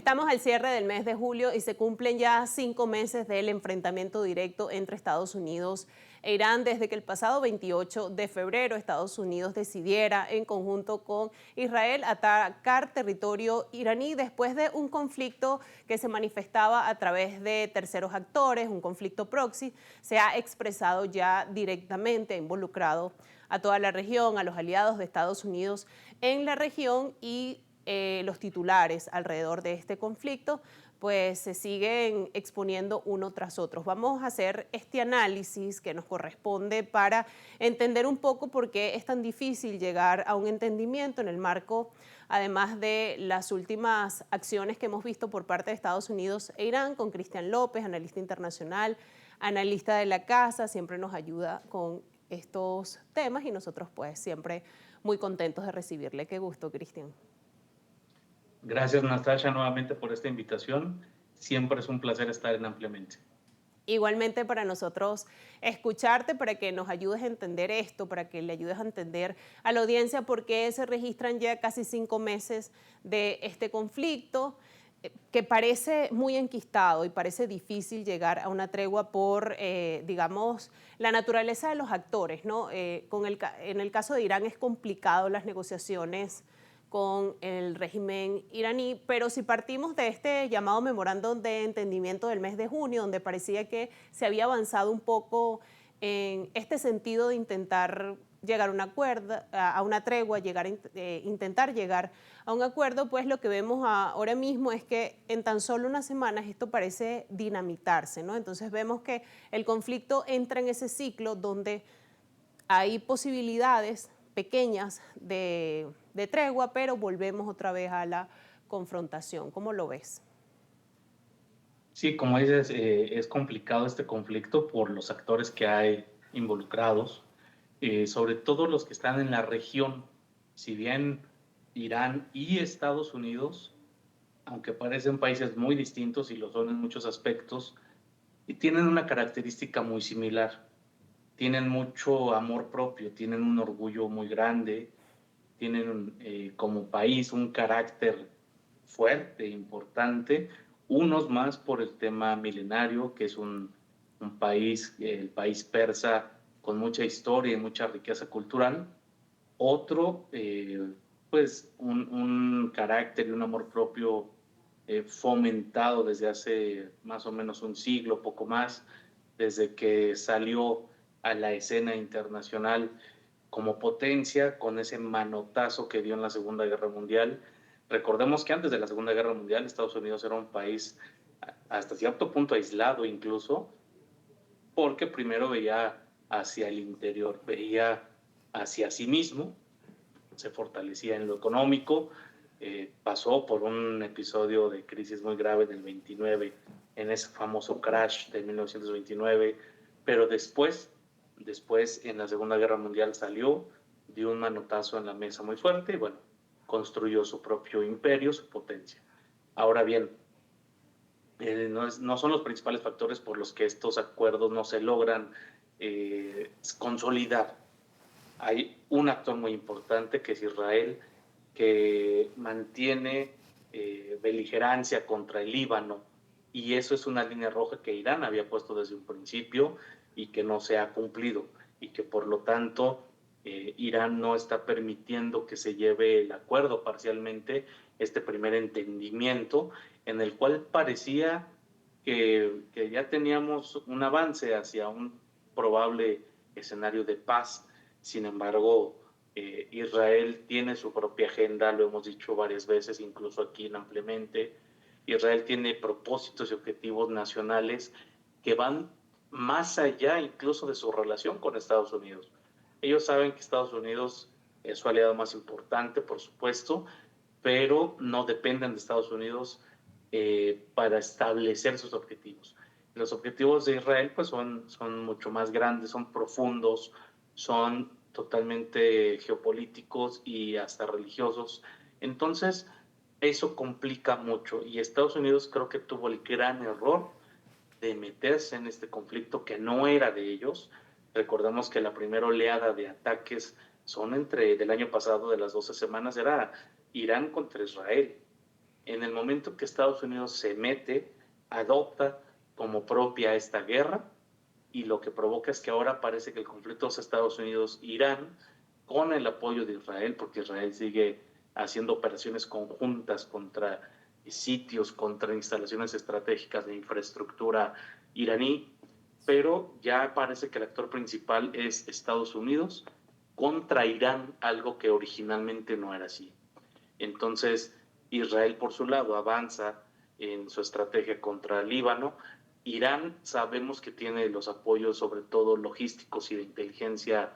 Estamos al cierre del mes de julio y se cumplen ya 5 meses del enfrentamiento directo entre Estados Unidos e Irán desde que el pasado 28 de febrero Estados Unidos decidiera en conjunto con Israel atacar territorio iraní después de un conflicto que se manifestaba a través de terceros actores, un conflicto proxy. Se ha expresado ya directamente, involucrado a toda la región, a los aliados de Estados Unidos en la región y los titulares alrededor de este conflicto pues se siguen exponiendo uno tras otro. Vamos a hacer este análisis que nos corresponde para entender un poco por qué es tan difícil llegar a un entendimiento en el marco, además de las últimas acciones que hemos visto por parte de Estados Unidos e Irán, con Cristian López, analista internacional, analista de la casa, siempre nos ayuda con estos temas y nosotros pues siempre muy contentos de recibirle. Qué gusto, Cristian. Gracias, Natasha, nuevamente por esta invitación. Siempre es un placer estar en Ampliamente. Igualmente para nosotros escucharte, para que nos ayudes a entender esto, para que le ayudes a entender a la audiencia por qué se registran ya casi 5 meses de este conflicto, que parece muy enquistado y parece difícil llegar a una tregua por, digamos, la naturaleza de los actores, ¿no? En el caso de Irán es complicado las negociaciones con el régimen iraní, pero si partimos de este llamado memorándum de entendimiento del mes de junio, donde parecía que se había avanzado un poco en este sentido de intentar llegar a un acuerdo, a una tregua, intentar llegar a un acuerdo, pues lo que vemos ahora mismo es que en tan solo unas semanas esto parece dinamitarse, ¿no? Entonces vemos que el conflicto entra en ese ciclo donde hay posibilidades pequeñas de tregua, pero volvemos otra vez a la confrontación. ¿Cómo lo ves? Sí, como dices, es complicado este conflicto por los actores que hay involucrados, sobre todo los que están en la región. Si bien Irán y Estados Unidos, aunque parecen países muy distintos y lo son en muchos aspectos, y tienen una característica muy similar. Tienen mucho amor propio, tienen un orgullo muy grande, tienen como país un carácter fuerte, importante, unos más por el tema milenario, que es un país, el país persa, con mucha historia y mucha riqueza cultural, otro, pues un carácter y un amor propio fomentado desde hace más o menos un siglo, poco más, desde que salió a la escena internacional como potencia con ese manotazo que dio en la Segunda Guerra Mundial. Recordemos que antes de la Segunda Guerra Mundial Estados Unidos era un país hasta cierto punto aislado incluso, porque primero veía hacia el interior, veía hacia sí mismo, se fortalecía en lo económico, pasó por un episodio de crisis muy grave en el 29, en ese famoso crash de 1929, pero después en la Segunda Guerra Mundial salió, dio un manotazo en la mesa muy fuerte y bueno, construyó su propio imperio, su potencia. Ahora bien, no son los principales factores por los que estos acuerdos no se logran consolidar. Hay un actor muy importante que es Israel, que mantiene beligerancia contra el Líbano, y eso es una línea roja que Irán había puesto desde un principio y que no se ha cumplido, y que por lo tanto Irán no está permitiendo que se lleve el acuerdo parcialmente, este primer entendimiento en el cual parecía que ya teníamos un avance hacia un probable escenario de paz. Sin embargo, Israel tiene su propia agenda, lo hemos dicho varias veces, incluso aquí en Ampliamente. Israel tiene propósitos y objetivos nacionales que van más allá incluso de su relación con Estados Unidos. Ellos saben que Estados Unidos es su aliado más importante, por supuesto, pero no dependen de Estados Unidos para establecer sus objetivos. Los objetivos de Israel pues son mucho más grandes, son profundos, son totalmente geopolíticos y hasta religiosos. Entonces, eso complica mucho y Estados Unidos creo que tuvo el gran error de meterse en este conflicto que no era de ellos. Recordemos que la primera oleada de ataques del año pasado, de las 12 semanas, era Irán contra Israel. En el momento que Estados Unidos se mete, adopta como propia esta guerra, y lo que provoca es que ahora parece que el conflicto es Estados Unidos-Irán con el apoyo de Israel, porque Israel sigue haciendo operaciones conjuntas contra sitios, contra instalaciones estratégicas de infraestructura iraní, pero ya parece que el actor principal es Estados Unidos contra Irán, algo que originalmente no era así. Entonces, Israel por su lado avanza en su estrategia contra el Líbano. Irán sabemos que tiene los apoyos sobre todo logísticos y de inteligencia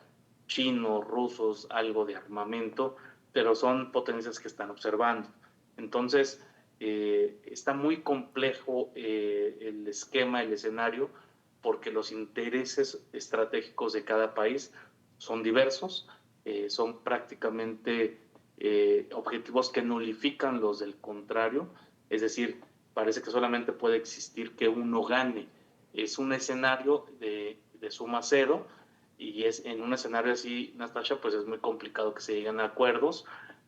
chinos, rusos, algo de armamento, pero son potencias que están observando. Entonces, está muy complejo el esquema, el escenario, porque los intereses estratégicos de cada país son diversos, son prácticamente objetivos que nulifican los del contrario, es decir, parece que solamente puede existir que uno gane. Es un escenario de suma cero, y es en un escenario así, Natasha, pues es muy complicado que se lleguen a acuerdos,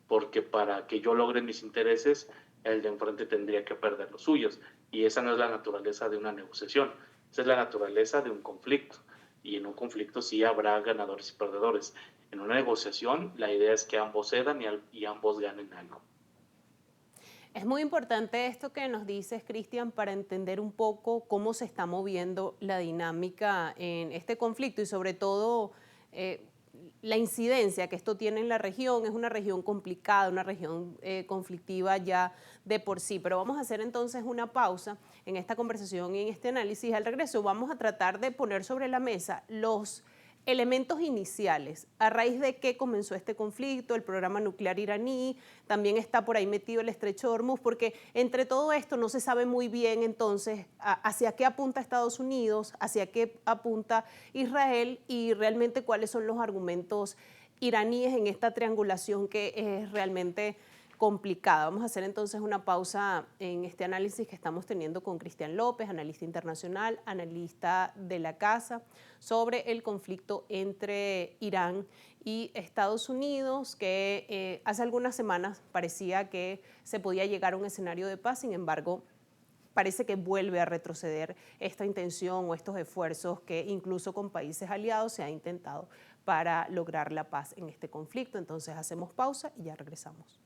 porque para que yo logre mis intereses, el de enfrente tendría que perder los suyos, y esa no es la naturaleza de una negociación, esa es la naturaleza de un conflicto, y en un conflicto sí habrá ganadores y perdedores. En una negociación, la idea es que ambos cedan y ambos ganen algo. Es muy importante esto que nos dices, Cristian, para entender un poco cómo se está moviendo la dinámica en este conflicto y sobre todo eh, la incidencia que esto tiene en la región. Es una región complicada, una región conflictiva ya de por sí. Pero vamos a hacer entonces una pausa en esta conversación y en este análisis. Al regreso vamos a tratar de poner sobre la mesa los elementos iniciales, a raíz de qué comenzó este conflicto, el programa nuclear iraní, también está por ahí metido el estrecho de Hormuz, porque entre todo esto no se sabe muy bien entonces hacia qué apunta Estados Unidos, hacia qué apunta Israel y realmente cuáles son los argumentos iraníes en esta triangulación que es realmente complicada. Vamos a hacer entonces una pausa en este análisis que estamos teniendo con Cristian López, analista internacional, analista de la casa, sobre el conflicto entre Irán y Estados Unidos, que hace algunas semanas parecía que se podía llegar a un escenario de paz, sin embargo, parece que vuelve a retroceder esta intención o estos esfuerzos que incluso con países aliados se ha intentado para lograr la paz en este conflicto. Entonces hacemos pausa y ya regresamos.